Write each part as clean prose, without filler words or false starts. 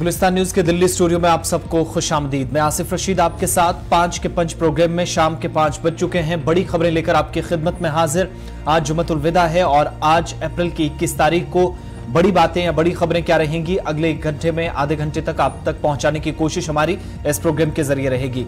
Gulistan news के Delhi studio में आप सबको खुशामदीद। मैं आसिफ रशीद आपके साथ 5 के पंच प्रोग्राम में शाम के 5 बज चुके हैं। बड़ी खबरें लेकर आपकी खिदमत में हाजिर। आज जुमतुल विदा है और आज अप्रैल की 21 तारीख को बड़ी बातें या बड़ी खबरें क्या रहेंगी अगले 1 घंटे में आधे घंटे तक आप तक पहुंचाने की कोशिश हमारी इस प्रोग्राम के जरिए रहेगी।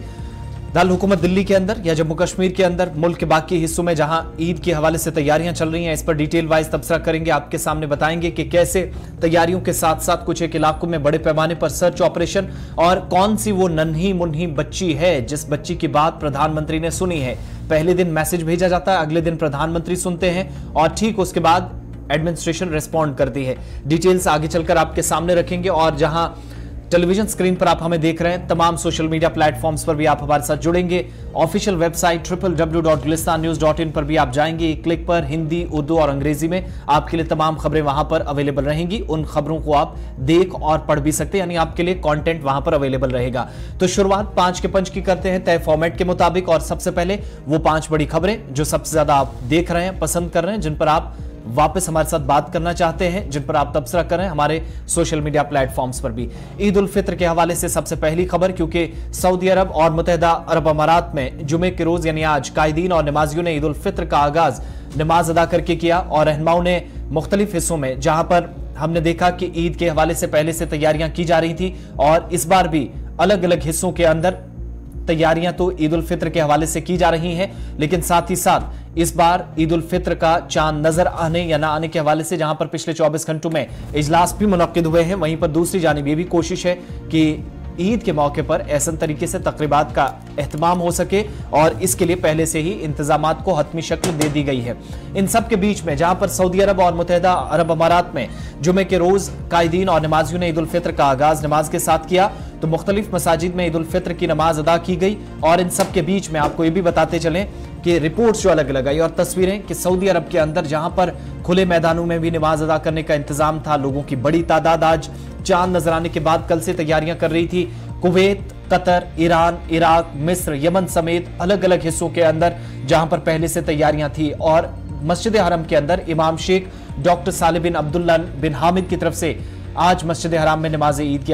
दारुल हुकूमत दिल्ली के अंदर या जम्मू कश्मीर के अंदर मुल्क के बाकी हिस्सों में जहां ईद के हवाले से तैयारियां चल रही हैं, इस पर डिटेल वाइज तबसरा करेंगे। आपके सामने बताएंगे कि कैसे तैयारियों के साथ साथ कुछ एक इलाकों में बड़े पैमाने पर सर्च ऑपरेशन और कौन सी वो नन्ही मुन्ही बच्ची है जिस बच्ची की बात प्रधानमंत्री ने सुनी है। पहले दिन मैसेज भेजा जाता है, अगले दिन प्रधानमंत्री सुनते हैं और ठीक उसके बाद एडमिनिस्ट्रेशन रिस्पॉन्ड करती है। डिटेल्स आगे चलकर आपके सामने रखेंगे और जहां टेलीविजन स्क्रीन पर आप हमें देख रहे हैं, तमाम सोशल मीडिया प्लेटफॉर्म्स पर भी आप हमारे साथ जुड़ेंगे। ऑफिशियल वेबसाइट www.gulistannews.in पर भी आप जाएंगे, एक क्लिक पर हिंदी, उर्दू और अंग्रेजी में आपके लिए तमाम खबरें वहां पर अवेलेबल रहेंगी। उन खबरों को आप देख और पढ़ भी सकते हैं, यानी आपके लिए कंटेंट वहां पर अवेलेबल रहेगा। तो शुरुआत 5 के पंच की करते हैं तय फॉर्मेट के मुताबिक और सबसे पहले वो 5 बड़ी खबरें जो सबसे ज्यादा आप देख रहे हैं, पसंद कर रहे हैं, जिन पर आप वापस हमारे साथ बात करना चाहते हैं, जिन पर आप तबसरा करें हमारे सोशल मीडिया प्लेटफॉर्म्स पर भी। ईद उल फित्र के हवाले से सबसे पहली खबर, क्योंकि सऊदी अरब और मुत्तहिदा अरब अमारात में जुमे के रोज यानी आज कायदीन और नमाजियों ने ईद उल फित्र का आगाज नमाज अदा करके किया और रहनुमाओं ने मुख्तलिफ हिस्सों में जहां पर हमने देखा कि ईद के हवाले से पहले से तैयारियां की जा रही थी और इस बार भी अलग अलग हिस्सों के अंदर तैयारियां तो ईद उल फित्र के हवाले से की जा रही हैं, लेकिन साथ ही साथ इस बार ईद उल फित्र का चांद नजर आने या ना आने के हवाले से जहां पर पिछले 24 घंटों में इजलास भी मुनक्किद हुए हैं, वहीं पर दूसरी जानिब ये भी कोशिश है कि ईद के मौके पर ऐसन तरीके से तकरीबात का एहतमाम हो सके और इसके लिए पहले से ही इंतजामात को हतमी शक्ल दे दी गई है। इन सब के बीच में जहां पर सऊदी अरब और मुत्तहिदा अरब अमारात में जुमे के रोज कायदीन और नमाजियों ने ईद उल फित्र का आगाज नमाज के साथ किया, तो मुख्तलिफ मसाजिद में ईद उल फित्र की नमाज अदा की गई। और इन सब के बीच में आपको ये भी बताते चलें कि रिपोर्ट्स जो अलग अलग आई और तस्वीरें कि सऊदी अरब के अंदर जहां पर खुले मैदानों में भी नमाज अदा करने का इंतजाम था, लोगों की बड़ी तादाद आज चांद नजर आने के बाद कल से तैयारियां कर रही थी। कुवैत, कतर, ईरान, इराक, मिस्र, यमन समेत अलग अलग हिस्सों के अंदर जहां पर पहले से तैयारियां थी और मस्जिद हरम के अंदर इमाम शेख डॉक्टर साले बिन अब्दुल्ला बिन हामिद की तरफ से आज मस्जिद हराम में नमाज ईद की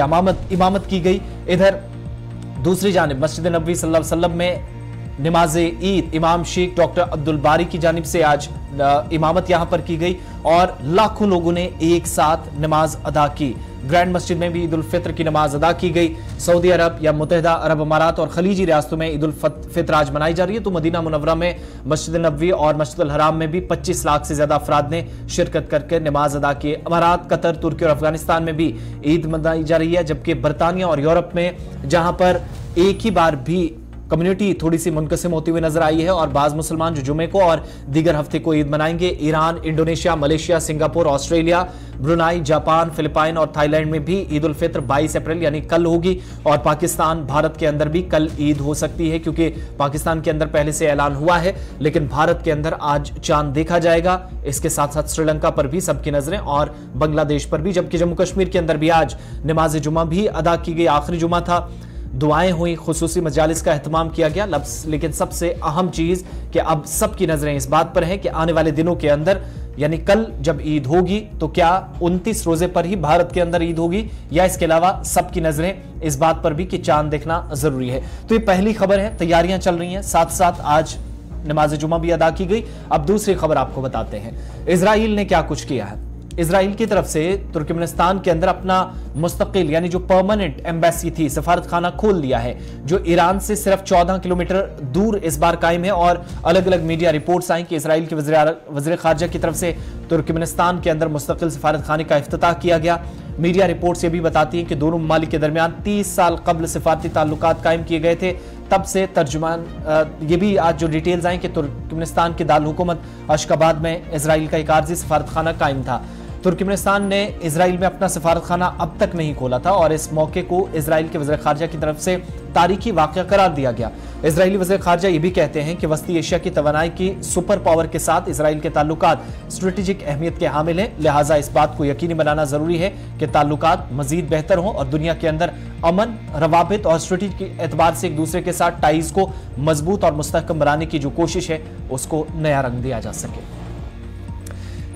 इमामत की गई। इधर दूसरी जानिब मस्जिद नबवी सल्लल्लाहु अलैहि वसल्लम में नमाज ईद इमाम शेख डॉक्टर अब्दुल बारी की जानिब से आज इमामत यहां पर की गई और लाखों लोगों ने एक साथ नमाज अदा की। ग्रैंड मस्जिद में भी ईद उल फित्र की नमाज अदा की गई। सऊदी अरब या मुत्तहिदा अरब अमारात और खलीजी रियासतों में ईद उल फित्र आज मनाई जा रही है, तो मदीना मुनव्वरा में मस्जिद नबवी और मस्जिद अल हराम में भी 25 लाख से ज्यादा अफराद ने शिरकत करके नमाज अदा की। अमारात, कतर, तुर्की और अफगानिस्तान में भी ईद मनाई जा रही है, जबकि बरतानिया और यूरोप में जहां पर एक ही बार भी कम्युनिटी थोड़ी सी मुनकसिम होती हुई नजर आई है और बाज मुसलमान जो जुमे को और दीगर हफ्ते को ईद मनाएंगे। Iran, Indonesia, Malaysia, Singapore, Australia, Brunei, Japan, Philippine और थाईलैंड में भी ईद उल फित्र 22 अप्रैल यानी कल होगी और पाकिस्तान, भारत के अंदर भी कल ईद हो सकती है, क्योंकि पाकिस्तान के अंदर पहले से ऐलान हुआ है, लेकिन भारत के अंदर आज चांद देखा जाएगा। इसके साथ साथ श्रीलंका पर भी सबकी नजरें और बांग्लादेश पर भी, जबकि जम्मू कश्मीर के अंदर भी आज नमाज जुमा भी अदा की गई। आखिरी जुमा था, दुआएं हुई, खुसूसी मजालिस का एहतमाम किया गया। लेकिन सबसे अहम चीज कि अब सबकी नजरें इस बात पर है कि आने वाले दिनों के अंदर यानी कल जब ईद होगी तो क्या 29 रोजे पर ही भारत के अंदर ईद होगी या इसके अलावा सबकी नजरें इस बात पर भी कि चांद देखना जरूरी है। तो ये पहली खबर है, तैयारियां चल रही हैं, साथ साथ आज नमाज जुमा भी अदा की गई। अब दूसरी खबर आपको बताते हैं, इजराइल ने क्या कुछ किया है। इजराइल की तरफ से तुर्कमेनिस्तान के अंदर अपना मुस्तकिल यानी जो परमानेंट एम्बेसी थी, सफारत खाना खोल दिया है, जो ईरान से सिर्फ 14 किलोमीटर दूर इस बार कायम है। और अलग अलग मीडिया रिपोर्ट्स आई कि इजराइल के वज़ीर ख़ारजा की तरफ से तुर्कमेनिस्तान के अंदर मुस्तकिल सफारत खाने का इफ्तिताह किया गया। मीडिया रिपोर्ट्स ये भी बताती हैं कि दोनों ममालिक के दरमियान 30 साल कबल सिफारती ताल्लुकात कायम किए गए थे। तब से तर्जुमान ये भी आज जो डिटेल्स आई कि तुर्कमेनिस्तान के दारुल हुकूमत अशकाबाद में इजराइल का एक आर्जी सफारत खाना कायम था। तुर्कमेनिस्तान ने इजराइल में अपना सफारत खाना अब तक नहीं खोला था और इस मौके को इजराइल के वज़ीर ख़ारजा की तरफ से तारीखी वाक़या करार दिया गया। इजरायली वज़ीर ख़ारजा ये भी कहते हैं कि वस्ती एशिया की तवानाई की सुपर पावर के साथ इजराइल के ताल्लुकात स्ट्रेटेजिक अहमियत के हामिल हैं, लिहाजा इस बात को यकीनी बनाना जरूरी है कि ताल्लुकात मजीद बेहतर हों और दुनिया के अंदर अमन, रवाबित और स्ट्रेटेजिक एतबार से एक दूसरे के साथ टाइज को मजबूत और मुस्तहकम बनाने की जो कोशिश है उसको नया रंग दिया जा सके।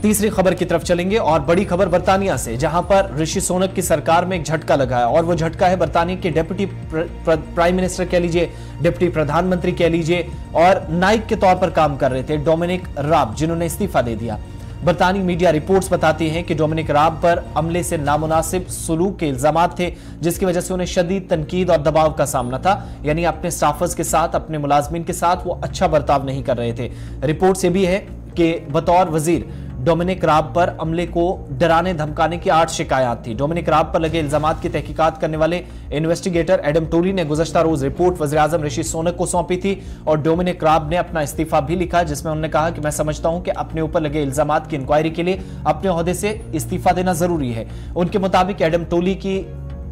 तीसरी खबर की तरफ चलेंगे और बड़ी खबर बर्तानिया से, जहां पर ऋषि सुनक की सरकार में एक झटका लगा है और वो झटका है बर्तानिया के डिप्टी प्राइम मिनिस्टर कह लीजिए, डिप्टी प्रधानमंत्री कह लीजिए और नायक के तौर पर काम कर रहे थे डोमिनिक राब, जिन्होंने इस्तीफा दे दिया। बरतानी मीडिया रिपोर्ट्स बताती हैं कि डोमिनिक राब पर अमले से नामुनासिब सलूक के इल्जाम थे, जिसकी वजह से उन्हें शदीद तनकीद और दबाव का सामना था। यानी अपने स्टाफर्स के साथ, अपने मुलाजमीन के साथ वो अच्छा बर्ताव नहीं कर रहे थे। रिपोर्ट्स ये भी है कि बतौर वजीर डोमिनिक राब पर अमले को डराने धमकाने की 8 शिकायत थी। डोमिनिक राब पर लगे इल्जामात की तहकीकात करने वाले इन्वेस्टिगेटर एडम टोली ने गुज़श्ता रोज रिपोर्ट वज़ीर-ए-आज़म ऋषि सुनक को सौंपी थी और डोमिनिक राब ने अपना इस्तीफा भी लिखा, जिसमें उन्होंने कहा कि मैं समझता हूं कि अपने ऊपर लगे इल्जामात की इंक्वायरी के लिए अपने ओहदे से इस्तीफा देना जरूरी है। उनके मुताबिक एडम टोली की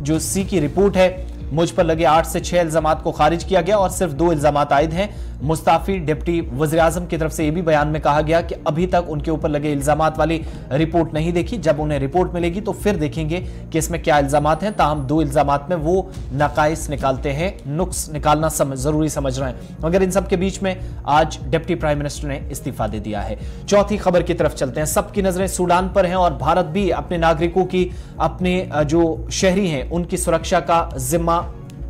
जो सी की रिपोर्ट है, मुझ पर लगे 8 से 6 इल्जामात को खारिज किया गया और सिर्फ 2 इल्जामात आयद हैं। मुस्ताफी डिप्टी वज़ीर-ए-आज़म की तरफ से यह भी बयान में कहा गया कि अभी तक उनके ऊपर लगे इल्जामात वाली रिपोर्ट नहीं देखी, जब उन्हें रिपोर्ट मिलेगी तो फिर देखेंगे कि इसमें क्या इल्जामात हैं। ताहम 2 इल्जामात में वो नकाइस निकालते हैं, नुक्स निकालना जरूरी समझ रहे हैं। मगर इन सब के बीच में आज डिप्टी प्राइम मिनिस्टर ने इस्तीफा दे दिया है। चौथी खबर की तरफ चलते हैं। सबकी नजरें सूडान पर हैं और भारत भी अपने नागरिकों की, अपने जो शहरी हैं उनकी सुरक्षा का जिम्मा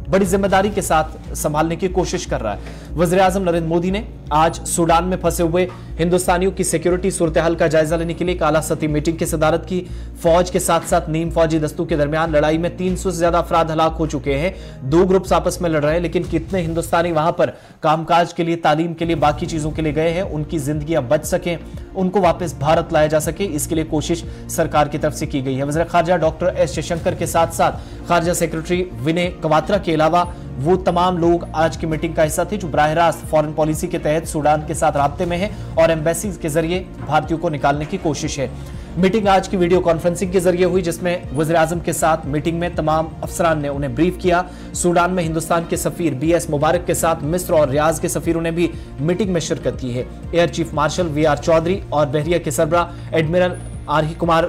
बड़ी जिम्मेदारी के साथ संभालने की कोशिश कर रहा है। वज़ीर-ए-आज़म नरेंद्र मोदी ने आज सूडान में फंसे हुए हिंदुस्तानियों की सिक्योरिटी सूरत हाल का जायजा लेने के लिए एक आला सतही मीटिंग की सदारत की। फौज के साथ साथ नीम फौजी दस्तों के दरमियान लड़ाई में 300 से ज्यादा अफराद हलाक हो चुके हैं। 2 ग्रुप्स आपस में लड़ रहे हैं, लेकिन कितने हिंदुस्तानी वहां पर कामकाज के लिए, तालीम के लिए, बाकी चीजों के लिए गए हैं, उनकी जिंदगियां बच सकें, उनको वापस भारत लाया जा सके, इसके लिए कोशिश सरकार की तरफ से की गई है। वज़ीर खारजा डॉक्टर एस जयशंकर के साथ साथ खारजा सेक्रेटरी विनय क्वात्रा के अलावा वो तमाम लोग आज की मीटिंग का हिस्सा थे जो बराह रास्त फॉरेन पॉलिसी के तहत सूडान के साथ राब्ते में है और एम्बेसी के जरिए भारतीयों को निकालने की कोशिश है। मीटिंग आज की वीडियो कॉन्फ्रेंसिंग के जरिए हुई, जिसमें वज़ीर-ए-आज़म के साथ मीटिंग में तमाम अफसरान ने उन्हें ब्रीफ किया। सूडान में हिंदुस्तान के सफीर BS मुबारक के साथ मिस्र और रियाज के सफीरों ने भी मीटिंग में शिरकत की है। Air chief marshal VR Chaudhary और बहरिया के सरबराह एडमिरल RE कुमार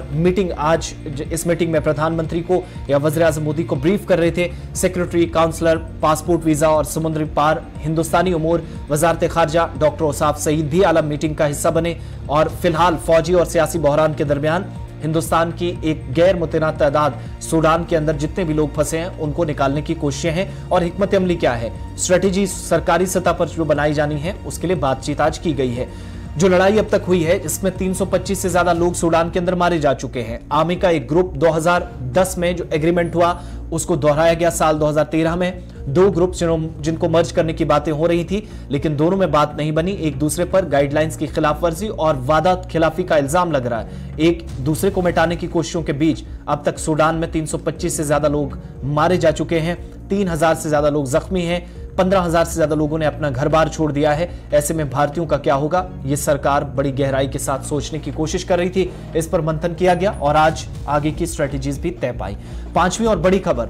इस मीटिंग में प्रधानमंत्री को या वज़ीर-ए-आज़म मोदी को ब्रीफ कर रहे थे। सेक्रेटरी, काउंसलर, पासपोर्ट, वीजा और समुद्री पार हिंदुस्तानी उमूर वजारत खारजा डॉक्टर औसाफ सईद भी आलम मीटिंग का हिस्सा बने और फिलहाल फौजी और सियासी बहरान के दरमियान हिंदुस्तान की एक गैर मुतनाज़ तादाद सूडान के अंदर जितने भी लोग फंसे हैं उनको निकालने की कोशिशें हैं और हिकमत अमली क्या है, स्ट्रेटेजी सरकारी सतह पर जो बनाई जानी है उसके लिए बातचीत आज की गई है। जो लड़ाई अब तक हुई है जिसमें 325 से ज्यादा लोग सूडान के अंदर मारे जा चुके हैं। आर्मी का एक ग्रुप 2010 में जो एग्रीमेंट हुआ उसको दोहराया गया साल 2013 में। 2 ग्रुप जिनको मर्ज करने की बातें हो रही थी, लेकिन दोनों में बात नहीं बनी। एक दूसरे पर गाइडलाइंस की खिलाफवर्जी और वादा खिलाफी का इल्जाम लग रहा है। एक दूसरे को मिटाने की कोशिशों के बीच अब तक सूडान में 325 से ज्यादा लोग मारे जा चुके हैं, 3000 से ज्यादा लोग जख्मी हैं, 15,000 से ज्यादा लोगों ने अपना घर बार छोड़ दिया है। ऐसे में भारतीयों का क्या होगा, ये सरकार बड़ी गहराई के साथ सोचने की कोशिश कर रही थी। इस पर मंथन किया गया और आज आगे की स्ट्रेटेजीज भी तय पाई। 5वीं और बड़ी खबर,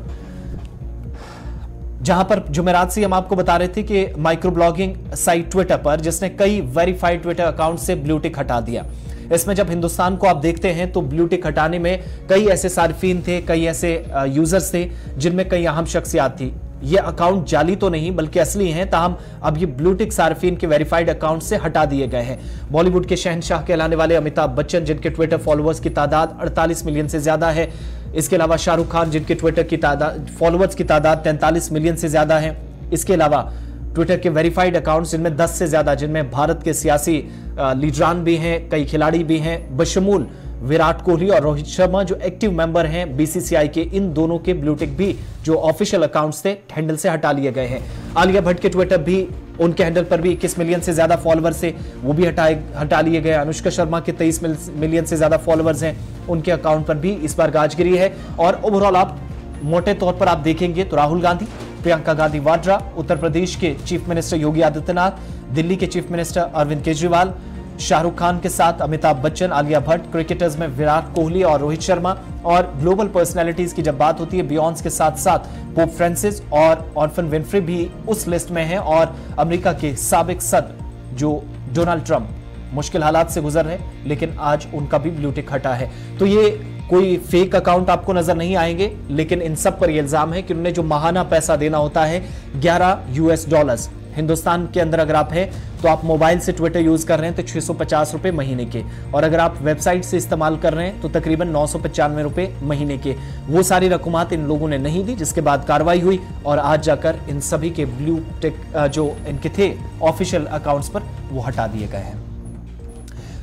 जहां पर जुमेरात से हम आपको बता रहे थे कि माइक्रो ब्लॉगिंग साइट ट्विटर पर, जिसने कई वेरीफाइड ट्विटर अकाउंट से ब्लू टिक हटा दिया। इसमें जब हिंदुस्तान को आप देखते हैं तो ब्लू टिक हटाने में कई ऐसे सार्फिन थे, कई ऐसे यूजर्स थे जिनमें कई अहम शख्सियात थी। ये अकाउंट जाली तो नहीं बल्कि असली हैं, ताहम अब ये ब्लू टिक सार्फिन के वेरीफाइड अकाउंट से हटा दिए गए हैं। बॉलीवुड के शहंशाह कहलाने वाले अमिताभ बच्चन, जिनके ट्विटर फॉलोअर्स की तादाद 48 मिलियन से ज्यादा है। इसके अलावा शाहरुख खान, जिनके ट्विटर की तादाद फॉलोअर्स की तादाद 43 मिलियन से ज्यादा है। इसके अलावा ट्विटर के वेरीफाइड अकाउंट्स जिनमें 10 से ज्यादा, जिनमें भारत के सियासी लीडरान भी हैं, कई खिलाड़ी भी हैं, बशमूल विराट कोहली और रोहित शर्मा जो एक्टिव मेंबर हैं BCCI के, इन दोनों के ब्लू टिक भी जो ऑफिशियल अकाउंट्स थे हैंडल से हटा लिए गए हैं। आलिया भट्ट के ट्विटर भी, उनके हैंडल पर भी 21 मिलियन से ज्यादा फॉलोअर्स से वो भी हटा लिए गए। अनुष्का शर्मा के 23 मिलियन से ज्यादा फॉलोअर्स हैं, उनके अकाउंट पर भी इस बार गाजगिरी है। और ओवरऑल आप मोटे तौर पर आप देखेंगे तो राहुल गांधी, प्रियंका गांधी वाड्रा, उत्तर प्रदेश के चीफ मिनिस्टर योगी आदित्यनाथ, दिल्ली के चीफ मिनिस्टर अरविंद केजरीवाल, शाहरुख खान के साथ अमिताभ बच्चन, आलिया भट्ट, क्रिकेटर्स में विराट कोहली और रोहित शर्मा, और ग्लोबल पर्सनैलिटीज की जब बात होती है बियॉन्स के साथ साथ पोप फ्रांसिस और ऑर्फन विनफ्रे भी उस लिस्ट में हैं। और अमेरिका के साबिक सदर जो डोनाल्ड ट्रंप मुश्किल हालात से गुजर रहे, लेकिन आज उनका भी ब्लू टिक हटा है। तो ये कोई फेक अकाउंट आपको नजर नहीं आएंगे, लेकिन इन सब पर यह इल्जाम है कि उन्हें जो माहाना पैसा देना होता है $11 हिंदुस्तान के अंदर अगर आप हैं तो आप मोबाइल से ट्विटर यूज कर रहे हैं तो 650 रुपए महीने के, और अगर आप वेबसाइट से इस्तेमाल कर रहे हैं तो तकरीबन 995 रुपए महीने के। वो सारी रकूमात इन लोगों ने नहीं दी, जिसके बाद कार्रवाई हुई और आज जाकर इन सभी के ब्लू टिक जो इनके थे ऑफिशियल अकाउंट्स पर वो हटा दिए गए हैं।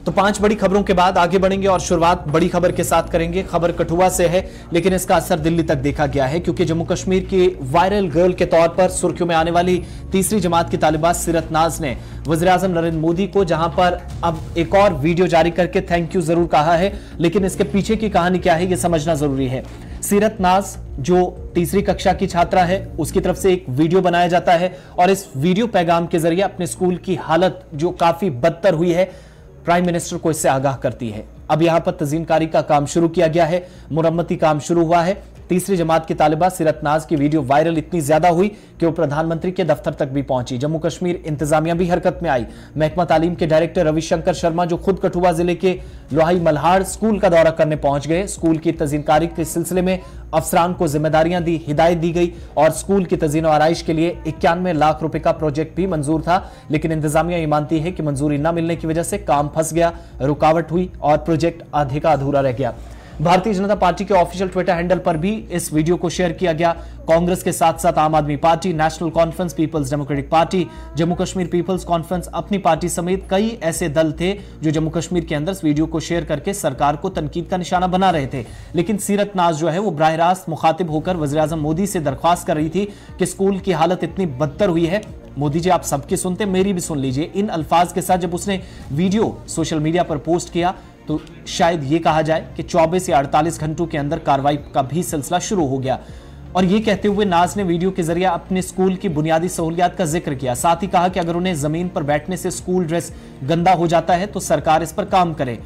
तो 5 बड़ी खबरों के बाद आगे बढ़ेंगे और शुरुआत बड़ी खबर के साथ करेंगे। खबर कठुआ से है, लेकिन इसका असर दिल्ली तक देखा गया है, क्योंकि जम्मू कश्मीर की वायरल गर्ल के तौर पर सुर्खियों में आने वाली तीसरी जमात की तालिबा सीरत नाज ने वज़ीर-ए-आज़म नरेंद्र मोदी को जहां पर अब एक और वीडियो जारी करके थैंक यू जरूर कहा है, लेकिन इसके पीछे की कहानी क्या है यह समझना जरूरी है। सीरत नाज जो तीसरी कक्षा की छात्रा है, उसकी तरफ से एक वीडियो बनाया जाता है और इस वीडियो पैगाम के जरिए अपने स्कूल की हालत जो काफी बदतर हुई है, प्राइम मिनिस्टर को इससे आगाह करती है। अब यहां पर तज़ीनकारी का काम शुरू किया गया है, मुरम्मती काम शुरू हुआ है। तीसरी जमात की तालिबा सीरत नाज की वीडियो वायरल इतनी ज्यादा हुई कि वो प्रधानमंत्री के दफ्तर तक भी पहुंची। जम्मू कश्मीर इंतजामिया भी हरकत में आई। महकमा तालीम के डायरेक्टर रविशंकर शर्मा जो खुद कठुआ जिले के लोहाई मल्हार स्कूल का दौरा करने पहुंच गए। स्कूल की तज़ीनकारी के सिलसिले में अफसरान को जिम्मेदारियां दी, हिदायत दी गई और स्कूल की तज़ीन और आराइश के लिए 91 लाख रुपए का प्रोजेक्ट भी मंजूर था, लेकिन इंतजामिया ये मानती है कि मंजूरी न मिलने की वजह से काम फंस गया, रुकावट हुई और प्रोजेक्ट आधे का अधूरा रह गया। भारतीय जनता पार्टी के ऑफिशियल ट्विटर हैंडल पर भी इस वीडियो को शेयर किया गया। कांग्रेस के साथ साथ Aam Aadmi party, national conference, people's democratic party, Jammu Kashmir people's conference, Apni party समेत कई ऐसे दल थे जो जम्मू कश्मीर के अंदर इस वीडियो को शेयर करके सरकार को तनकीद का निशाना बना रहे थे। लेकिन सीरत नाज जो है वो बराह रास्त मुखातिब होकर वज़ीर-ए-आज़म मोदी से दरख्वास्त कर रही थी कि स्कूल की हालत इतनी बदतर हुई है, मोदी जी आप सबकी सुनते मेरी भी सुन लीजिए। इन अल्फाज के साथ जब उसने वीडियो सोशल मीडिया पर पोस्ट किया तो शायद ये कहा जाए कि 24 या 48 घंटों के अंदर कार्रवाई का भी सिलसिला शुरू हो गया। और ये कहते हुए नाज ने वीडियो के जरिए अपने स्कूल की बुनियादी सहूलियात का जिक्र किया। साथ ही कहा कि अगर उन्हें जमीन पर बैठने से स्कूल ड्रेस गंदा हो जाता है तो सरकार इस पर काम करे।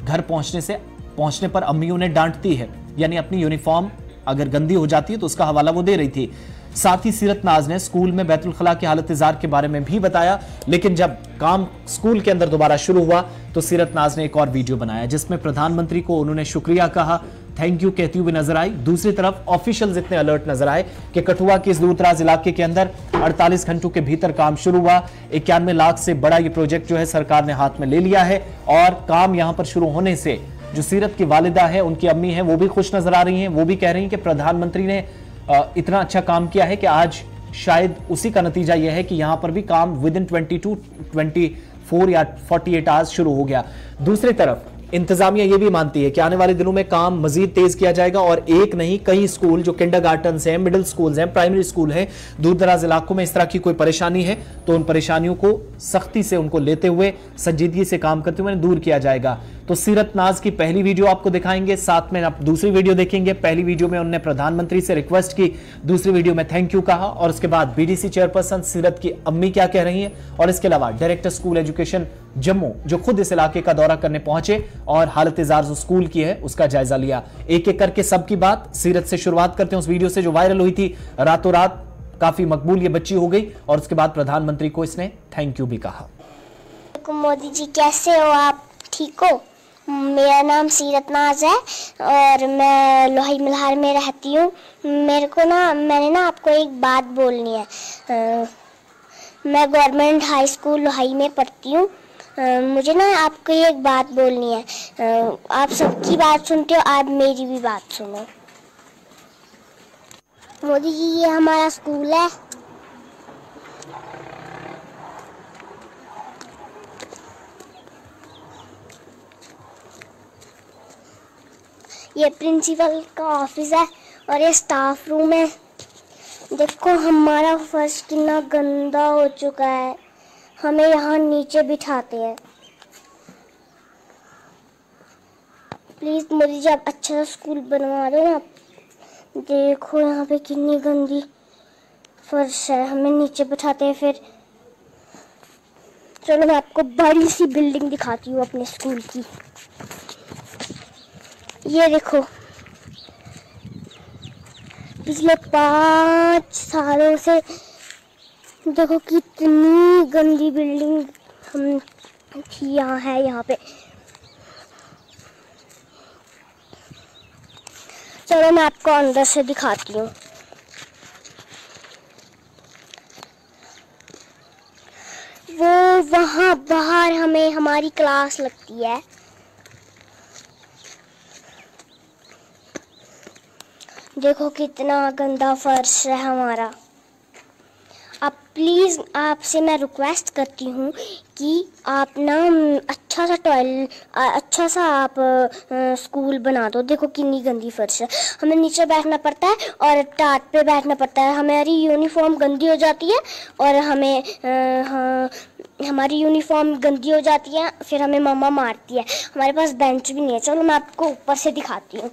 घर पहुंचने पर अम्मी उन्हें डांटती है, यानी अपनी यूनिफॉर्म अगर गंदी हो जाती है तो उसका हवाला वो दे रही थी। साथ ही सीरत नाज ने स्कूल में बैतुल खला की हालत इज़ार के बारे में भी बताया, लेकिन जब काम स्कूल के अंदर दोबारा शुरू हुआ तो सीरत नाज ने एक और वीडियो बनाया जिसमें प्रधानमंत्री को उन्होंने शुक्रिया कहा, थैंक यू कहती हुई नजर आई। दूसरी तरफ ऑफिशियल्स इतने अलर्ट नजर आए कि कठुआ के इस दूरदराज इलाके के अंदर 48 घंटों के भीतर काम शुरू हुआ। 91 लाख से बड़ा ये प्रोजेक्ट जो है सरकार ने हाथ में ले लिया है और काम यहां पर शुरू होने से जो सीरत की वालिदा है, उनकी अम्मी है, वो भी खुश नजर आ रही हैं। वो भी कह रही हैं कि प्रधानमंत्री ने इतना अच्छा काम किया है कि आज शायद उसी का नतीजा यह है कि यहां पर भी काम विद इन 24 या 48 आवर्स शुरू हो गया। दूसरी तरफ इंतजामिया ये भी मानती है कि आने वाले दिनों में काम मजीद तेज किया जाएगा और एक नहीं कई स्कूल जो किंडरगार्टन्स हैं, मिडिल स्कूल्स हैं, प्राइमरी स्कूल हैं, दूर दराज इलाकों में इस तरह की कोई परेशानी है तो उन परेशानियों को सख्ती से उनको लेते हुए संजीदगी से काम करते हुए दूर किया जाएगा। तो सीरत नाज की पहली वीडियो आपको दिखाएंगे, साथ में आप दूसरी वीडियो देखेंगे। पहली वीडियो में उन्होंने प्रधानमंत्री से रिक्वेस्ट की, दूसरी वीडियो में थैंक यू कहा और उसके बाद बीडीसी चेयरपर्सन सीरत की अम्मी क्या कह रही हैं और इसके अलावा डायरेक्टर स्कूल एजुकेशन जम्मू जो खुद इस इलाके का दौरा करने पहुंचे और हालत इज़ार जो स्कूल की है उसका जायजा लिया। एक एक करके सबकी बात सीरत से शुरुआत करते हैं उस वीडियो से जो वायरल हुई थी। रातों रात काफी मकबूल ये बच्ची हो गई और उसके बाद प्रधानमंत्री को इसने थैंक यू भी कहा। मोदी जी कैसे हो आप, ठीक हो? मेरा नाम सीरत नाज है और मैं लोहाई मल्हार में रहती हूँ। मैंने ना आपको एक बात बोलनी है। मैं गवर्नमेंट हाई स्कूल लोहाई में पढ़ती हूँ। मुझे ना आपको एक बात बोलनी है। आप सबकी बात सुनते हो, आज मेरी भी बात सुनो। मोदी जी ये हमारा स्कूल है। ये प्रिंसिपल का ऑफिस है और ये स्टाफ रूम है। देखो हमारा फर्श कितना गंदा हो चुका है, हमें यहाँ नीचे बिठाते हैं। प्लीज मोदी जी आप अच्छा सा स्कूल बनवा दो ना। देखो यहाँ पे कितनी गंदी फर्श है, हमें नीचे बिठाते हैं। फिर चलो मैं आपको बड़ी सी बिल्डिंग दिखाती हूँ अपने स्कूल की। ये देखो पिछले 5 सालों से देखो कितनी गंदी बिल्डिंग हम यहाँ है। यहाँ पे चलो मैं आपको अंदर से दिखाती हूँ। वो वहाँ बाहर हमें हमारी क्लास लगती है। देखो कितना गंदा फर्श है हमारा। आप प्लीज़, आपसे मैं रिक्वेस्ट करती हूँ कि आप ना अच्छा सा आप स्कूल बना दो। देखो कितनी गंदी फर्श है, हमें नीचे बैठना पड़ता है और टाट पे बैठना पड़ता है। हमारी यूनिफॉर्म गंदी हो जाती है और हमारी यूनिफॉर्म गंदी हो जाती है, फिर हमें मम्मा मारती है। हमारे पास बेंच भी नहीं है। चलो मैं आपको ऊपर से दिखाती हूँ।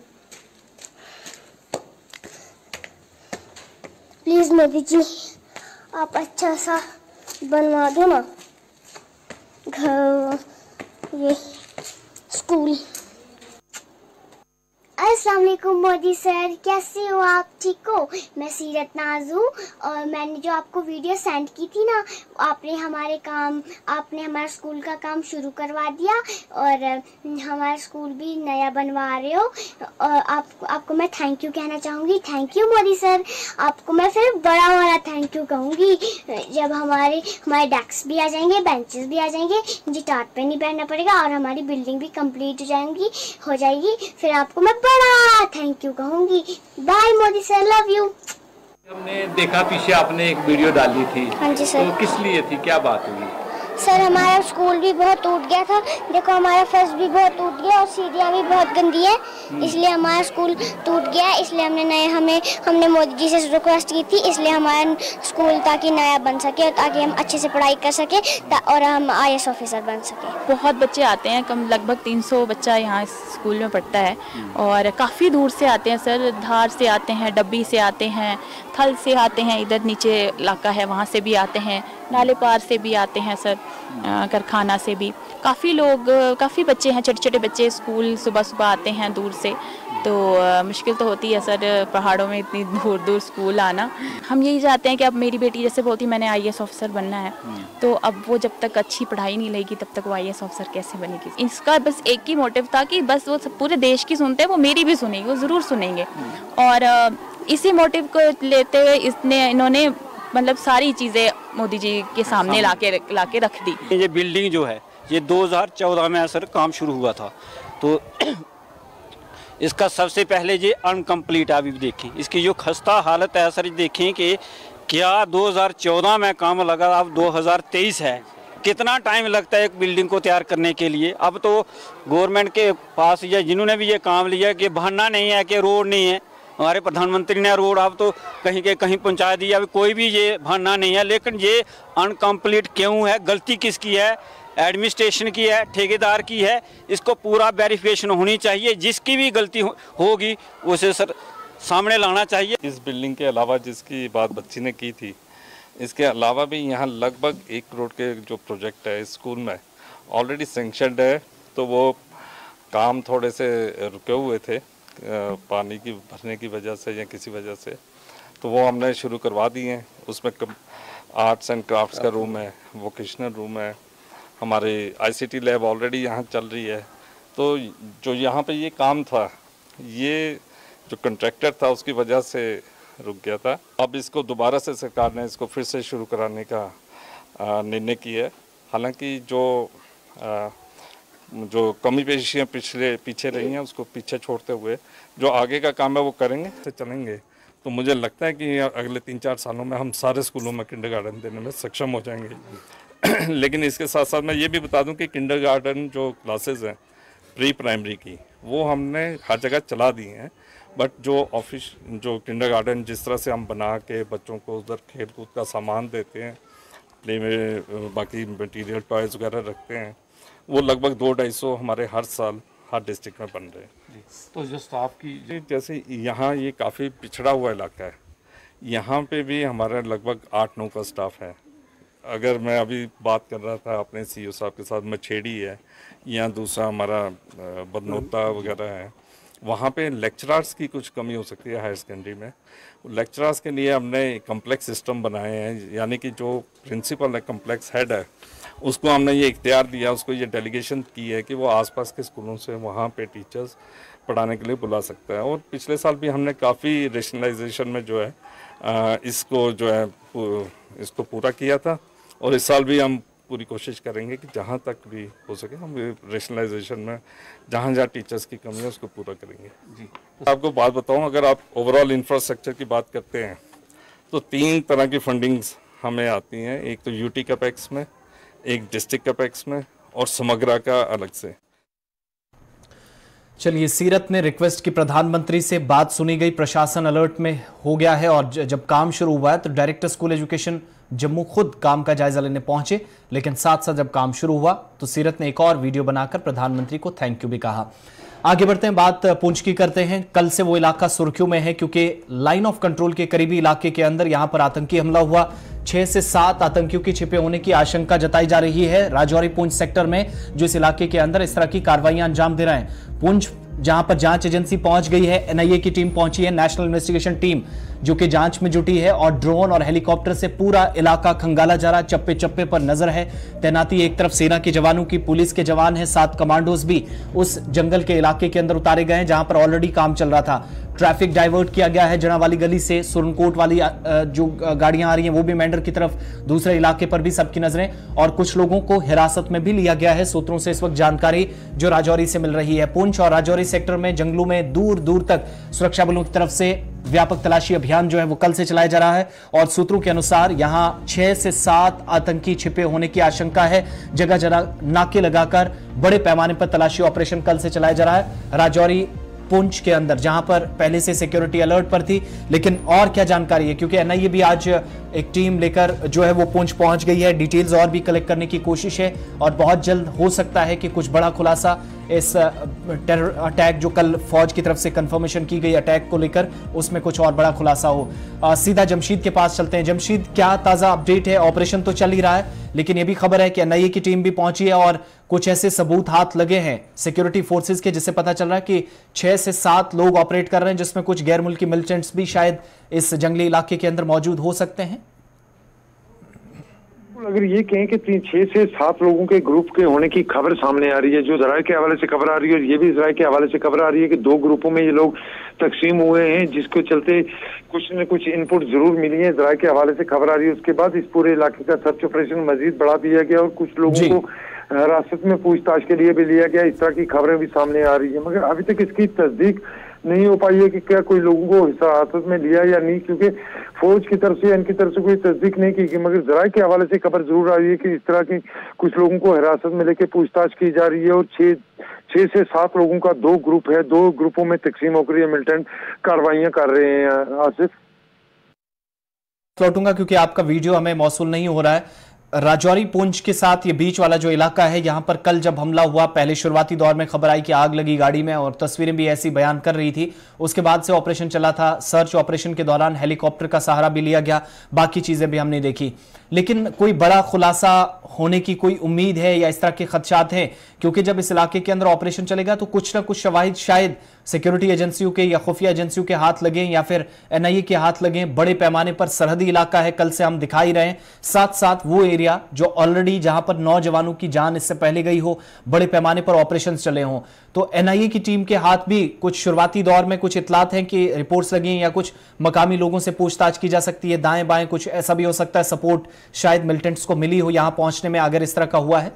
प्लीज़ मोदी जी, आप अच्छा सा बनवा दो ना घर, ये स्कूल। अस्सलाम वालेकुम मोदी सर, कैसे हो आप? ठीक हो? मैं सीरत नाज हूँ और मैंने जो आपको वीडियो सेंड की थी ना, आपने हमारा स्कूल का काम शुरू करवा दिया और हमारा स्कूल भी नया बनवा रहे हो। और आपको मैं थैंक यू कहना चाहूँगी। Thank you Modi sir. आपको मैं फिर बड़ा वाला थैंक यू कहूँगी जब हमारे डेस्क भी आ जाएंगे, बेंचेस भी आ जाएंगे, मुझे टाट पे नहीं बैठना पड़ेगा और हमारी बिल्डिंग भी कंप्लीट हो जाएगी। फिर आपको मैं बड़ा थैंक यू कहूंगी। Bye Modi sir, love you. हमने देखा पीछे आपने एक वीडियो डाली थी। हाँ जी सर। तो किस लिए थी, क्या बात हुई? सर हमारा स्कूल भी बहुत टूट गया था। देखो हमारा फर्श भी बहुत टूट गया और सीढ़ियाँ भी बहुत गंदी है, इसलिए हमारा स्कूल टूट गया। इसलिए हमने मोदी जी से रिक्वेस्ट की थी, इसलिए हमारा स्कूल ताकि नया बन सके, ताकि हम अच्छे से पढ़ाई कर सके और हम IAS ऑफिसर बन सके। बहुत बच्चे आते हैं, लगभग 300 बच्चा यहाँ स्कूल में पढ़ता है और काफ़ी दूर से आते हैं सर। धार से आते हैं, डब्बी से आते हैं, थल से आते हैं, इधर नीचे इलाका है वहाँ से भी आते हैं, नाले पार से भी आते हैं सर, कारखाना से भी काफ़ी बच्चे हैं, छोटे छोटे बच्चे स्कूल सुबह सुबह आते हैं दूर से। तो मुश्किल तो होती है सर पहाड़ों में इतनी दूर दूर स्कूल आना। हम यही चाहते हैं कि अब मेरी बेटी जैसे बोलती मैंने IAS ऑफिसर बनना है, तो अब वो जब तक अच्छी पढ़ाई नहीं लेगी तब तक वो IAS ऑफिसर कैसे बनेगी। इसका बस एक ही मोटिव था कि बस वो पूरे देश की सुनते हैं, वो मेरी भी सुनेंगे, वो ज़रूर सुनेंगे। और इसी मोटिव को लेते हुए इन्होंने मतलब सारी चीज़ें मोदी जी के सामने लाके रख दी। ये बिल्डिंग जो है ये 2014 में सर काम शुरू हुआ था, तो इसका सबसे पहले ये अनकम्प्लीट अभी देखें, इसकी जो खस्ता हालत है सर, देखें कि क्या 2014 में काम लगा, अब 2023 है, कितना टाइम लगता है एक बिल्डिंग को तैयार करने के लिए। अब तो गवर्नमेंट के पास या जिन्होंने भी ये काम लिया कि बहाना नहीं है कि रोड नहीं है, हमारे प्रधानमंत्री ने रोड अब तो कहीं के कहीं पहुंचा दिया, अभी कोई भी ये बहाना नहीं है। लेकिन ये अनकम्प्लीट क्यों है, गलती किसकी है? एडमिनिस्ट्रेशन की है, ठेकेदार की है? इसको पूरा वेरिफिकेशन होनी चाहिए। जिसकी भी गलती होगी उसे सर सामने लाना चाहिए। इस बिल्डिंग के अलावा जिसकी बात बच्ची ने की थी, इसके अलावा भी यहाँ लगभग 1 करोड़ के जो प्रोजेक्ट है स्कूल में ऑलरेडी सेंक्शनड है। तो वो काम थोड़े से रुके हुए थे पानी की भरने की वजह से या किसी वजह से, तो वो हमने शुरू करवा दिए हैं। उसमें आर्ट्स एंड क्राफ्ट्स का रूम है, वोकेशनल रूम है, हमारे ICT लैब ऑलरेडी यहाँ चल रही है। तो जो यहाँ पे ये काम था, ये जो कॉन्ट्रैक्टर था उसकी वजह से रुक गया था। अब इसको दोबारा से सरकार ने इसको फिर से शुरू कराने का निर्णय किया है। हालांकि जो कमी पेशियाँ पीछे रही हैं उसको पीछे छोड़ते हुए जो आगे का काम है वो करेंगे, तो चलेंगे। तो मुझे लगता है कि अगले 3-4 सालों में हम सारे स्कूलों में किंडरगार्टन देने में सक्षम हो जाएंगे। लेकिन इसके साथ साथ मैं ये भी बता दूं कि किंडरगार्टन जो क्लासेस हैं प्री प्राइमरी की, वो हमने हर जगह चला दी हैं। बट जो किंडरगार्टन जिस तरह से हम बना के बच्चों को उधर खेल कूद का सामान देते हैं, प्ले में बाकी मटेरियल टॉयज़ वगैरह रखते हैं, वो लगभग 200-250 हमारे हर साल हर डिस्ट्रिक्ट में बन रहे हैं। तो जो स्टाफ की जैसे यहाँ ये काफ़ी पिछड़ा हुआ इलाका है, यहाँ पे भी हमारा लगभग 8-9 का स्टाफ है। अगर मैं अभी बात कर रहा था अपने CEO साहब के साथ, मछेड़ी है, यहाँ दूसरा हमारा बदनोता वगैरह है, वहाँ पे लेक्चरर्स की कुछ कमी हो सकती है हायर सेकेंडरी में। लेक्चरर्स के लिए हमने कम्प्लेक्स सिस्टम बनाए हैं, यानी कि जो प्रिंसिपल है, कम्प्लेक्स हेड है, उसको हमने ये इख्तियार दिया, उसको ये डेलीगेशन की है कि वो आसपास के स्कूलों से वहाँ पे टीचर्स पढ़ाने के लिए बुला सकता है। और पिछले साल भी हमने काफ़ी रेशनलाइजेशन में जो है इसको पूरा किया था, और इस साल भी हम पूरी कोशिश करेंगे कि जहाँ तक भी हो सके हम रेशनलाइजेशन में जहाँ जहाँ टीचर्स की कमी है उसको पूरा करेंगे जी। आपको बात बताऊँ, अगर आप ओवरऑल इंफ्रास्ट्रक्चर की बात करते हैं तो 3 तरह की फंडिंग्स हमें आती हैं। एक तो यूटी कैपेक्स में, एक डिस्ट्रिक्ट कैपेक्स में और समग्रा का अलग से। चलिए, सीरत ने रिक्वेस्ट की प्रधानमंत्री से, बात सुनी गई, प्रशासन अलर्ट में हो गया है और जब काम शुरू हुआ है तो डायरेक्टर स्कूल एजुकेशन जम्मू खुद काम का जायजा लेने पहुंचे, लेकिन साथ साथ जब काम शुरू हुआ तो सीरत ने एक और वीडियो बनाकर प्रधानमंत्री को थैंक यू भी कहा। आगे बढ़ते हैं, बात पुंछ की करते हैं। कल से वो इलाका सुर्खियों में है क्योंकि लाइन ऑफ कंट्रोल के करीबी इलाके के अंदर यहां पर आतंकी हमला हुआ। 6 से 7 आतंकियों के छिपे होने की आशंका जताई जा रही है राजौरी पुंछ सेक्टर में, जो इस इलाके के अंदर इस तरह की कार्रवाइयां अंजाम दे रहे हैं। पुंछ जहां पर जांच एजेंसी पहुंच गई है, एनआईए की टीम पहुंची है, नेशनल इन्वेस्टिगेशन टीम जो कि जांच में जुटी है और ड्रोन और हेलीकॉप्टर से पूरा इलाका खंगाला जा रहा, चप्पे चप्पे पर नजर है, तैनाती एक तरफ सेना के जवानों की, पुलिस के जवान है, 7 कमांडोज भी उस जंगल के इलाके के अंदर उतारे गए हैं जहां पर ऑलरेडी काम चल रहा था। ट्रैफिक डाइवर्ट किया गया है, जड़ा वाली गली से सुरनकोट वाली जो गाड़ियां आ रही हैं वो भी मेंढर की तरफ, दूसरे इलाके पर भी सबकी नजरें, और कुछ लोगों को हिरासत में भी लिया गया है। सूत्रों से इस वक्त जानकारी जो राजौरी से मिल रही है। पुंछ और राजौरी सेक्टर में जंगलों में दूर दूर तक सुरक्षा बलों की तरफ से व्यापक तलाशी अभियान जो है वो कल से चलाया जा रहा है और सूत्रों के अनुसार यहां 6 से 7 आतंकी छिपे होने की आशंका है। जगह जगह नाके लगाकर बड़े पैमाने पर तलाशी ऑपरेशन कल से चलाया जा रहा है राजौरी पुंछ के अंदर, जहां पर पहले से सिक्योरिटी अलर्ट पर थी। लेकिन और क्या जानकारी है, क्योंकि एनआईए भी आज एक टीम लेकर जो है वो पुंछ पहुंच गई है, डिटेल्स और भी कलेक्ट करने की कोशिश है और बहुत जल्द हो सकता है कि कुछ बड़ा खुलासा इस टेरर अटैक जो कल फौज की तरफ से कंफर्मेशन की गई अटैक को लेकर, उसमें कुछ और बड़ा खुलासा हो। सीधा जमशीद के पास चलते हैं। जमशीद, क्या ताजा अपडेट है? ऑपरेशन तो चल ही रहा है, लेकिन यह भी खबर है कि एनआईए की टीम भी पहुंची है और कुछ ऐसे सबूत हाथ लगे हैं सिक्योरिटी फोर्सेस के, जिससे पता चल रहा है कि 6 से 7 लोग ऑपरेट कर रहे हैं, जिसमें कुछ गैर मुल्की मिलिटेंट्स भी शायद इस जंगली इलाके के अंदर मौजूद हो सकते हैं। अगर ये कहें कि 6 से 7 लोगों के ग्रुप के होने की खबर सामने आ रही है, जो जराये के हवाले से खबर आ रही है, और ये भी जराये के हवाले से खबर आ रही है कि 2 ग्रुपों में ये लोग तकसीम हुए हैं, जिसके चलते कुछ न कुछ इनपुट जरूर मिली है, जराये के हवाले से खबर आ रही है। उसके बाद इस पूरे इलाके का सर्च ऑपरेशन मजीद बढ़ा दिया गया और कुछ लोगों को हिरासत में पूछताछ के लिए भी लिया गया। इस तरह की खबरें भी सामने आ रही है, मगर अभी तक इसकी तस्दीक नहीं हो पाई है कि क्या कोई लोगों को हिरासत में लिया या नहीं, क्योंकि फौज की तरफ से इनकी तरफ से कोई तस्दीक नहीं की गई। मगर जराये के हवाले से खबर जरूर आ रही है कि इस तरह की कुछ लोगों को हिरासत में लेके पूछताछ की जा रही है और 6 से 7 लोगों का 2 ग्रुप है, 2 ग्रुपों में तकसीम होकर ये मिलिटेंट कार्रवाइयां कर रहे हैं। आसिफ, लौटूंगा क्योंकि आपका वीडियो हमें मौसूल नहीं हो रहा है। राजौरी पुंछ के साथ ये बीच वाला जो इलाका है, यहां पर कल जब हमला हुआ, पहले शुरुआती दौर में खबर आई कि आग लगी गाड़ी में और तस्वीरें भी ऐसी बयान कर रही थी। उसके बाद से ऑपरेशन चला था, सर्च ऑपरेशन के दौरान हेलीकॉप्टर का सहारा भी लिया गया, बाकी चीजें भी हमने देखी। लेकिन कोई बड़ा खुलासा होने की कोई उम्मीद है या इस तरह के खदशात हैं? क्योंकि जब इस इलाके के अंदर ऑपरेशन चलेगा तो कुछ ना कुछ शवाहिद शायद सिक्योरिटी एजेंसियों के या खुफिया एजेंसियों के हाथ लगे या फिर एनआईए के हाथ लगे। बड़े पैमाने पर सरहदी इलाका है, कल से हम दिखाई रहे हैं, साथ साथ वो एरिया जो ऑलरेडी जहां पर नौजवानों की जान इससे पहले गई हो, बड़े पैमाने पर ऑपरेशन चले हों। तो एनआईए की टीम के हाथ भी कुछ शुरुआती दौर में कुछ इतलात हैं कि रिपोर्ट्स लगी हैं या कुछ मकामी लोगों से पूछताछ की जा सकती है, दाएं बाएं कुछ ऐसा भी हो सकता है, सपोर्ट शायद मिलिटेंट्स को मिली हो यहां पहुंचने में, अगर इस तरह का हुआ है।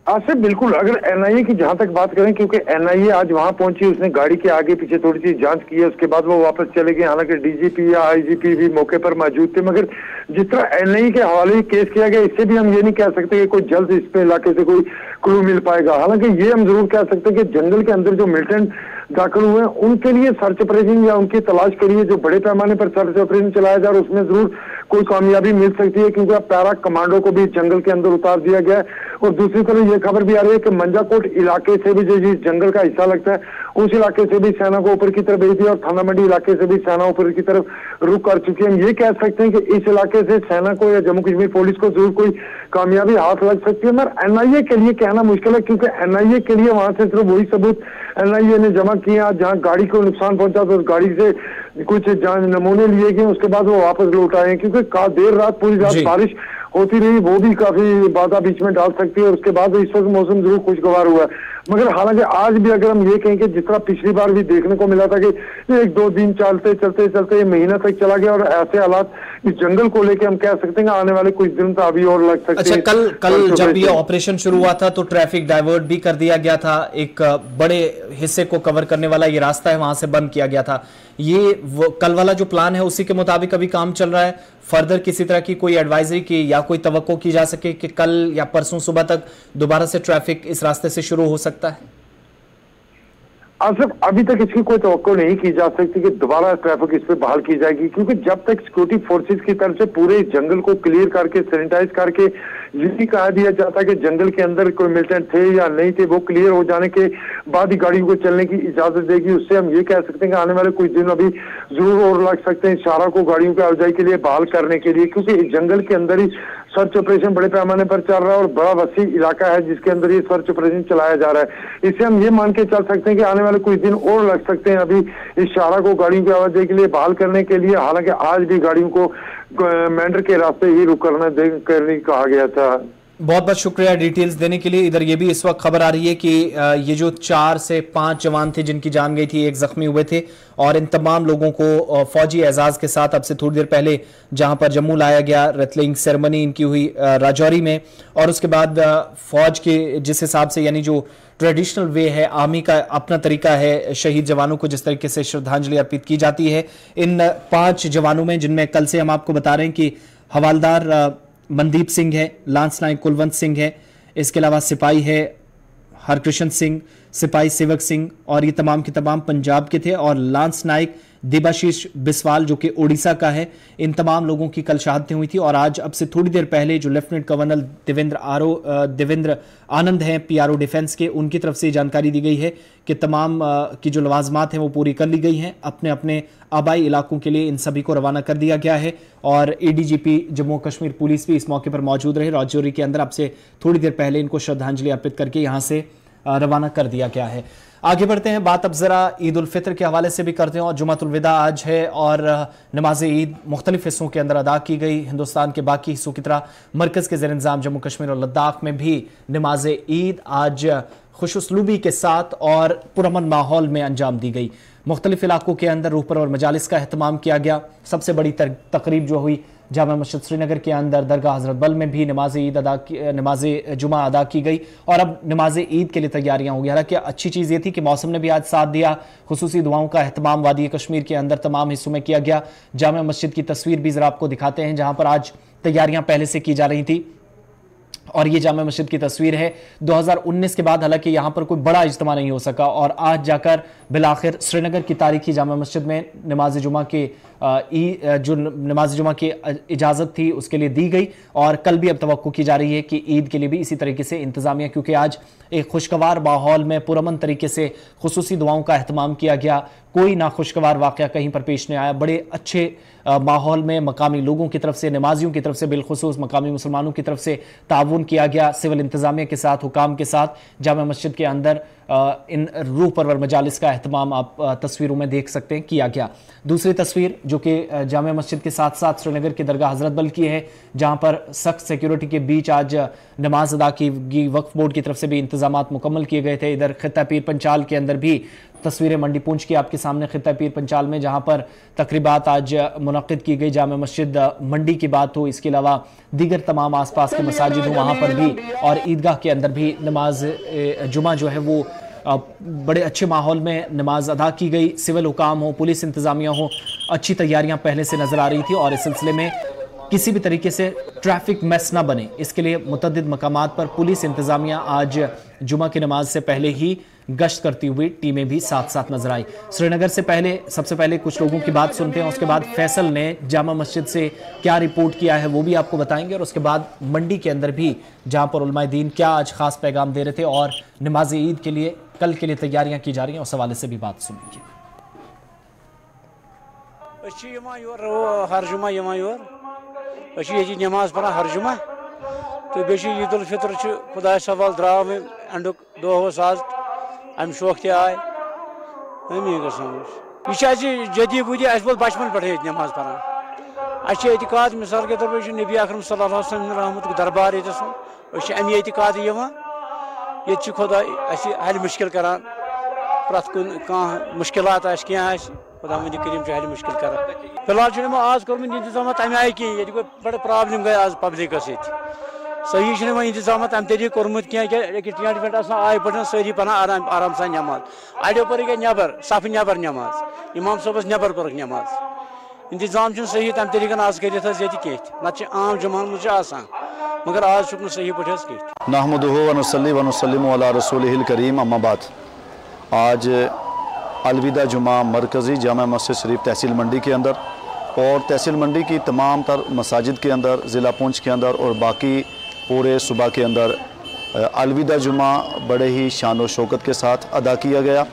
आसिफ, बिल्कुल, अगर एनआईए की जहां तक बात करें, क्योंकि एनआईए आज वहां पहुंची, उसने गाड़ी के आगे पीछे थोड़ी सी जांच की है, उसके बाद वो वापस चले गए। हालांकि डीजीपी या आईजीपी भी मौके पर मौजूद थे, मगर जिस तरह एनआईए के हवाले केस किया गया, इससे भी हम ये नहीं कह सकते कि कोई जल्द इस पे इलाके से कोई क्लू मिल पाएगा। हालांकि ये हम जरूर कह सकते हैं कि जंगल के अंदर जो मिलिटेंट दाखिल हुए हैं उनके लिए सर्च ऑपरेशन या उनकी तलाश के लिए जो बड़े पैमाने पर सर्च ऑपरेशन चलाया जा रहा है, उसमें जरूर कोई कामयाबी मिल सकती है, क्योंकि अब पैरा कमांडो को भी जंगल के अंदर उतार दिया गया है। और दूसरी तरफ ये खबर भी आ रही है कि मंजाकोट इलाके से भी जो जंगल का हिस्सा लगता है, उस इलाके से भी सेना को ऊपर की तरफ भेज दिया और थाना मंडी इलाके से भी सेना ऊपर की तरफ रुख कर चुकी है। हम ये कह सकते हैं कि इस इलाके से सेना को या जम्मू कश्मीर पुलिस को जरूर कोई कामयाबी हाथ लग सकती है, मगर एनआईए के लिए कहना मुश्किल है, क्योंकि एनआईए के लिए वहां से सिर्फ वही सबूत एनआईए ने जमा किए हैं। जहां गाड़ी को नुकसान पहुंचा तो उस गाड़ी से कुछ नमूने लिए गए, उसके बाद वो वापस लौट आए, क्योंकि देर रात पूरी रात बारिश होती रही, वो भी काफी बाधा बीच में डाल सकती है। और उसके बाद इस वक्त मौसम जरूर खुशगवार हुआ है। मगर हालांकि आज भी अगर हम ये कहें कि जिस तरह पिछली बार भी देखने को मिला था कि 1-2 दिन चलते चलते चलते महीना तक चला गया, और ऐसे हालात इस जंगल को लेके हम कह सकते हैं आने वाले कुछ दिन तो अभी और लग सकते हैं। अच्छा, कल जब ये ऑपरेशन शुरू हुआ था तो ट्रैफिक डाइवर्ट भी कर दिया गया था, एक बड़े हिस्से को कवर करने वाला ये रास्ता है वहां से बंद किया गया था। ये कल वाला जो प्लान है उसी के मुताबिक अभी काम चल रहा है? फर्दर किसी तरह की कोई एडवाइजरी की या कोई तवक्को की जा सके कि कल या परसों सुबह तक दोबारा से ट्रैफिक इस रास्ते से शुरू हो सकता है? सिर्फ अभी तक इसकी कोई तवक्को नहीं की जा सकती कि दोबारा ट्रैफिक इस पे बहाल की जाएगी, क्योंकि जब तक सिक्योरिटी फोर्सेस की तरफ से पूरे जंगल को क्लियर करके सैनिटाइज करके यही कहा दिया जाता है कि जंगल के अंदर कोई मिलिटेंट थे या नहीं थे, वो क्लियर हो जाने के बाद ही गाड़ियों को चलने की इजाजत देगी। उससे हम ये कह सकते हैं कि आने वाले कुछ दिन अभी जरूर और लग सकते हैं शाहरा को गाड़ियों की आवाजाही के लिए बहाल करने के लिए, क्योंकि जंगल के अंदर ही सर्च ऑपरेशन बड़े पैमाने पर चल रहा है और बड़ा वसी इलाका है जिसके अंदर ये सर्च ऑपरेशन चलाया जा रहा है। इससे हम ये मान के चल सकते हैं कि आने वाले कुछ दिन और लग सकते हैं अभी इस शाहरा को गाड़ियों की आवाजाही के लिए बहाल करने के लिए। हालांकि आज भी गाड़ियों को मेंढर के रास्ते ही रुक करने कहा गया था। बहुत बहुत शुक्रिया डिटेल्स देने के लिए। इधर ये भी इस वक्त खबर आ रही है कि ये जो 4 से 5 जवान थे जिनकी जान गई थी, एक जख्मी हुए थे, और इन तमाम लोगों को फौजी एजाज के साथ अब से थोड़ी देर पहले जहां पर जम्मू लाया गया, रेटलिंग सेरेमनी इनकी हुई राजौरी में, और उसके बाद फौज के जिस हिसाब से यानी जो ट्रेडिशनल वे है, आर्मी का अपना तरीका है शहीद जवानों को जिस तरीके से श्रद्धांजलि अर्पित की जाती है, इन 5 जवानों में जिनमें कल से हम आपको बता रहे हैं कि हवालदार मनदीप सिंह है, लांस नायक कुलवंत सिंह है, इसके अलावा सिपाही है हरकृष्ण सिंह, सिपाही सेवक सिंह, और ये तमाम के तमाम पंजाब के थे, और लांस नायक देबाशीष बिस्वाल जो कि ओडिशा का है। इन तमाम लोगों की कल शहादतें हुई थी, और आज अब से थोड़ी देर पहले जो लेफ्टिनेंट कर्नल देवेंद्र आनंद हैं पीआरओ डिफेंस के, उनकी तरफ से जानकारी दी गई है कि तमाम की जो लवाजमात हैं वो पूरी कर ली गई हैं। अपने अपने आबाई इलाकों के लिए इन सभी को रवाना कर दिया गया है, और एडीजीपी जम्मू कश्मीर पुलिस भी इस मौके पर मौजूद रहे। राजौरी के अंदर अब से थोड़ी देर पहले इनको श्रद्धांजलि अर्पित करके यहाँ से रवाना कर दिया गया है। आगे बढ़ते हैं, बात अब जरा ईद उल फितर के हवाले से भी करते हैं, और जुमातुल विदा आज है और नमाज ईद मुख्तलिफ हिस्सों के अंदर अदा की गई। हिंदुस्तान के बाकी हिस्सों की तरह मरकज़ के ज़ेर इंतज़ाम जम्मू कश्मीर और लद्दाख में भी नमाज ईद आज खुशउस्लूबी के साथ और पुरअमन माहौल में अंजाम दी गई। मुख्तलिफ इलाकों के अंदर रूह परवर मजालिस का एहतमाम किया गया। सबसे बड़ी तकरीब जो हुई जामा मस्जिद श्रीनगर के अंदर दरगाह हजरत बल में भी नमाज जुमा अदा की गई, और अब नमाज ईद के लिए तैयारियां होंगी। हालांकि अच्छी चीज़ ये थी कि मौसम ने भी आज साथ दिया, खुसूसी दुआओं का एहतमाम वादी कश्मीर के अंदर तमाम हिस्सों में किया गया। जामा मस्जिद की तस्वीर भी जरा आपको दिखाते हैं जहां पर आज तैयारियां पहले से की जा रही थी, और ये जामा मस्जिद की तस्वीर है 2019 के बाद। हालांकि यहाँ पर कोई बड़ा इज्तिमा नहीं हो सका, और आज जाकर बिलाखिर श्रीनगर की तारीखी जामा मस्जिद में नमाज जुमा के जो नमाज जुमा की इजाज़त थी उसके लिए दी गई, और कल भी अब तवक्को की जा रही है कि ईद के लिए भी इसी तरीके से इंतज़ामिया, क्योंकि आज एक खुशगवार माहौल में पुरअमन तरीके से खुसूसी दुआओं का एहतमाम किया गया, कोई नाखुशगवार वाक़या कहीं पर पेश नहीं आया। बड़े अच्छे माहौल में मकामी लोगों की तरफ से, नमाजियों की तरफ से, बिलखुसूस मकामी मुसलमानों की तरफ से ताउन किया गया। सिविल इंतज़ामिया के साथ, हुकाम के साथ जामा मस्जिद के अंदर इन रूह परवर मजालिस का एहतमाम आप तस्वीरों में देख सकते हैं किया गया। दूसरी तस्वीर जो कि जामा मस्जिद के साथ साथ श्रीनगर के दरगाह हजरत बल की है, जहां पर सख्त सिक्योरिटी के बीच आज नमाज अदा की गई। वक्फ बोर्ड की तरफ से भी इंतजामात मुकम्मल किए गए थे। इधर खित्ता पीर पंचाल के अंदर भी तस्वीरें मंडी पूंछ की आपके सामने, खित्ता पीर पंचाल में जहां पर तकरीबात आज मुनक्किद की गई। जामा मस्जिद मंडी की बात हो, इसके अलावा दीगर तमाम आसपास के मसाजिद हो वहां पर भी, और ईदगाह के अंदर भी नमाज जुमा जो है वो बड़े अच्छे माहौल में नमाज अदा की गई। सिविल हुकाम हो, पुलिस इंतजामिया हो, अच्छी तैयारियां पहले से नजर आ रही थी, और इस सिलसिले में किसी भी तरीके से ट्रैफिक मैस ना बने इसके लिए मुतअद्दिद मकामात पर पुलिस इंतजामिया आज जुमा की नमाज से पहले ही गश्त करती हुई टीमें भी साथ साथ नजर आई। श्रीनगर से पहले सबसे पहले कुछ लोगों की बात सुनते हैं, उसके बाद फैसल ने जामा मस्जिद से क्या रिपोर्ट किया है वो भी आपको बताएंगे, और उसके बाद मंडी के अंदर भी जहां पर उलमाए दीन क्या आज खास पैगाम दे रहे थे और नमाज ईद के लिए कल के लिए तैयारियां की जा रही हैं, उस हवाले से भी बात सुनेंगे। हर जुमा नमाज पढ़ा हर जुमा तो बे ईद उल फितर खुदा सवाल द्राव अंडुक दोह आज अम शौक आय यह जदी बुदी वो बचपन पे नमाज पढ़ान अतिकाद मिसाल के तौर पर नबी अकरम सल्लल्लाहु अलैहि वसल्लम रहमत दरबार अमे अतिकाद ये खुदा हल मुश्किल करान प्रत कुन कह मुश्किलात क्या खुदा वंद करीम हल मुश्किल करान। फिलहाल आज कोर्मुत इंतजाम तमें आय कह ये बड़ प्रॉब्लम गई आज पब्लिकस ये सही इंतजाम तम तरीक कोर्मुत कह टेंट वेंट आय पे सारी पना आराम सान नमाज अड़ो पर गई नबर सफ नबर नमाज इमाम साहबस नबर पर नमाज इंतजाम सही तम तरीकन आज कर कह आम जुमान मुझे आसान मगर आज चुक सही पे कह नहमदुहु व नुसल्ली व नुसल्लिमु अला रसूलिहिल करीम अम्मा बाद। आज अलविदा जुमा मरकज़ी जामा मस्जिद शरीफ तहसील मंडी के अंदर और तहसील मंडी की तमाम तर मसाजिद के अंदर, ज़िला पुंछ के अंदर और बाकी पूरे सूबा के अंदर अलविदा जुमा बड़े ही शान व शौकत के साथ अदा किया गया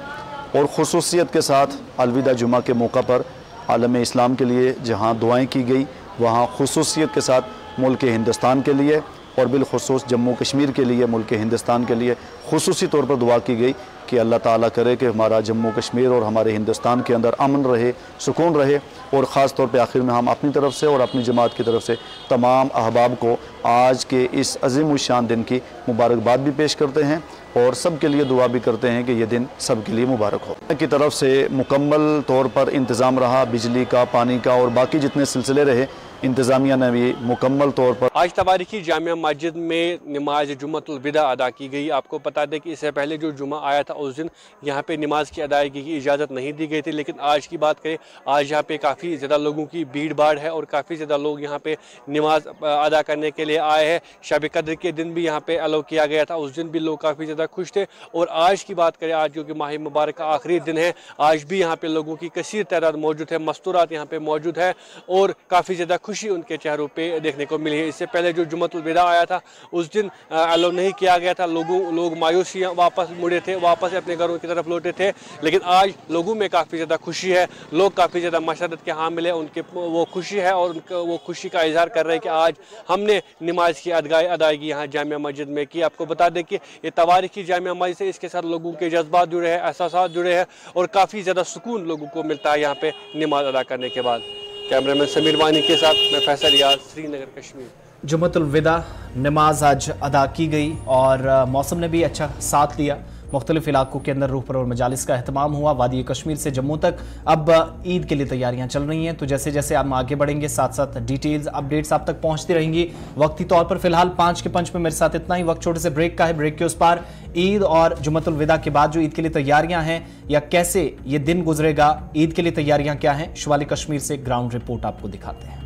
और ख़ुसूसियत के साथ अलविदा जुमा के मौका पर आलम इस्लाम के लिए जहाँ दुआएँ की गई वहाँ ख़ुसूसियत के साथ मुल्क हिंदुस्तान के लिए और बिलखुसूस जम्मू कश्मीर के लिए, मुल्क हिंदुस्तान के लिए खुसूसी तौर पर दुआ की गई कि अल्लाह ताला करे कि हमारा जम्मू कश्मीर और हमारे हिंदुस्तान के अंदर अमन रहे, सुकून रहे। और ख़ास तौर पे आखिर में हम अपनी तरफ से और अपनी जमात की तरफ से तमाम अहबाब को आज के इस अज़ीम शान दिन की मुबारकबाद भी पेश करते हैं और सब के लिए दुआ भी करते हैं कि ये दिन सब के लिए मुबारक हो। की तरफ से मुकम्मल तौर पर इंतज़ाम रहा, बिजली का, पानी का और बाकी जितने सिलसिले रहे इंतज़ामिया ने भी मुकम्मल तौर पर। आज तबारिकी जामिया मस्जिद में नमाज जुम्मतुल विदा अदा की गई। आपको बता दें कि इससे पहले जो जुमा आया था उस दिन यहाँ पे नमाज की अदायगी की इजाज़त नहीं दी गई थी, लेकिन आज की बात करें आज यहाँ पे काफ़ी ज़्यादा लोगों की भीड़ भाड़ है और काफ़ी ज़्यादा लोग यहाँ पे नमाज अदा करने के लिए आए हैं। शब कद्र के दिन भी यहाँ पे अलाउ किया गया था, उस दिन भी लोग काफ़ी ज़्यादा खुश थे। और आज की बात करें आज जो कि माह मुबारक का आखिरी दिन है, आज भी यहाँ पे लोगों की कसीर तादाद मौजूद है, मस्तूरात यहाँ पे मौजूद है और काफ़ी ज़्यादा खुशी उनके चेहरों पे देखने को मिली है। इससे पहले जो जुम्मतुल विदा आया था उस दिन अलाउ नहीं किया गया था, लोग मायूसियाँ वापस मुड़े थे, वापस अपने घरों की तरफ लौटे थे। लेकिन आज लोगों में काफ़ी ज़्यादा खुशी है, लोग काफ़ी ज़्यादा मशरत के हामिल है, उनके वो खुशी है और उनका वो खुशी का इजहार कर रहे हैं कि आज हमने नमाज की अदायगी यहाँ जामिया मस्जिद में की। आपको बता दें कि ये तवारीखी जामिया मस्जिद से इसके साथ लोगों के जज्बात जुड़े हैं, एहसास जुड़े हैं और काफ़ी ज़्यादा सुकून लोगों को मिलता है यहाँ पे नमाज अदा करने के बाद। कैमरामैन समीर वानी के साथ मैं फैसल रियाज, श्रीनगर कश्मीर। जुम्मतुल विदा नमाज आज अदा की गई और मौसम ने भी अच्छा साथ लिया। मुख्तलिफ इलाकों के अंदर रूह और मजालिस का अहतमाम हुआ। वादी कश्मीर से जम्मू तक अब ईद के लिए तैयारियां चल रही हैं, तो जैसे जैसे हम आगे बढ़ेंगे साथ साथ डिटेल्स अपडेट्स आप तक पहुंचती रहेंगी। वक्ती तौर पर फिलहाल 5 के पंच में मेरे साथ इतना ही। वक्त छोटे से ब्रेक का है, ब्रेक के उस पार ईद और जुम्मतुल विदा के बाद जो ईद के लिए तैयारियां हैं या कैसे ये दिन गुजरेगा, ईद के लिए तैयारियां क्या हैं, शुमाली कश्मीर से ग्राउंड रिपोर्ट आपको दिखाते हैं।